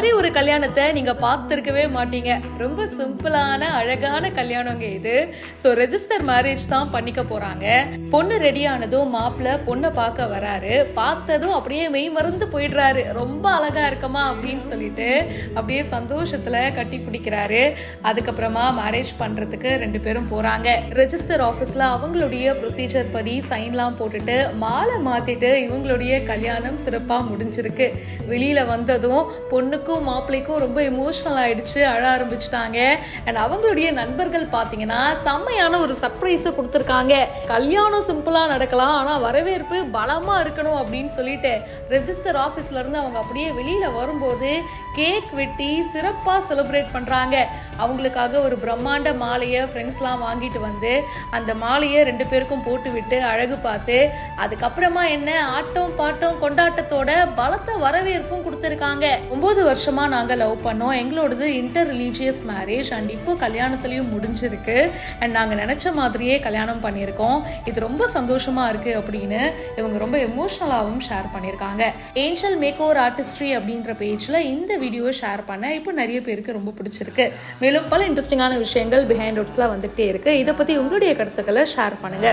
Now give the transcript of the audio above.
மாதிரி ஒரு கல்யாணத்தை நீங்க பார்த்துருக்கவே மாட்டீங்க. ரொம்ப சிம்பிளான அழகான கல்யாணங்க இது. ஸோ ரெஜிஸ்டர் மேரேஜ் தான் பண்ணிக்க போறாங்க. பொண்ணு ரெடி ஆனதும் மாப்பிள்ள பொண்ணை பார்க்க வராரு. பார்த்ததும் அப்படியே மெய் மறந்து போயிடுறாரு. ரொம்ப அழகா இருக்கமா அப்படின்னு சொல்லிட்டு அப்படியே சந்தோஷத்துல கட்டி பிடிக்கிறாரு. அதுக்கப்புறமா மேரேஜ் பண்றதுக்கு 2 பேரும் போறாங்க. ரெஜிஸ்டர் ஆஃபீஸ்ல அவங்களுடைய ப்ரொசீஜர் படி சைன்லாம் போட்டுட்டு மாலை மாத்திட்டு இவங்களுடைய கல்யாணம் சிறப்பா முடிஞ்சிருக்கு. வெளியில வந்ததும் பொண்ணுக்கும் மாப்பிள்ளைக்கும் ரொம்ப எமோஷனல் ஆயிடுச்சு, அழ ஆரம்பிச்சிட்டாங்க. அண்ட் அவங்களுடைய நண்பர்கள் பார்த்தீங்கன்னா செம்மையான ஒரு சர்ப்ரைஸை கொடுத்துருக்காங்க. கல்யாணம் சிம்பிளா நடக்கலாம், ஆனா வரவேற்பு பலமா இருக்கணும் அப்படின்னு சொல்லிட்டு ரெஜிஸ்டர் ஆஃபீஸ்ல இருந்து அவங்க அப்படியே வெளியில வரும்போது கேக் வெட்டி சிறப்பா செலிப்ரேட் பண்றாங்க. அவங்களுக்காக ஒரு பிரம்மாண்ட மாலையை ஃப்ரெண்ட்ஸ்லாம் வாங்கிட்டு வந்து அந்த மாலையை 2 பேருக்கும் போட்டு விட்டு அழகு பார்த்து அதுக்கப்புறமா என்ன ஆட்டம் பாட்டம் கொண்டாட்டத்தோட பலத்த வரவேற்பும் கொடுத்துருக்காங்க. 9 வருஷமா நாங்க லவ் பண்ணோம். எங்களோடது இன்டர் ரிலீஜியஸ் மேரேஜ் அண்ட் இப்போ கல்யாணத்துலயும் முடிஞ்சிருக்கு. அண்ட் நாங்க நினைச்ச மாதிரியே கல்யாணம் பண்ணியிருக்கோம். இது ரொம்ப சந்தோஷமா இருக்கு அப்படின்னு இவங்க ரொம்ப எமோஷனலாகவும் ஷேர் பண்ணியிருக்காங்க. ஏஞ்சல் மேக் ஓவர் ஆர்டிஸ்ட்ரி அப்படின்ற பேஜ்ல இந்த வீடியோ ஷேர் பண்ண இப்போ நிறைய பேருக்கு ரொம்ப பிடிச்சிருக்கு. மேலும் பல இன்ட்ரெஸ்டிங்கான விஷயங்கள் பிஹைண்ட் வுட்ஸ்ல வந்துட்டே இருக்கு. இதை பத்தி உங்களுடைய கருத்துக்களை ஷேர் பண்ணுங்க.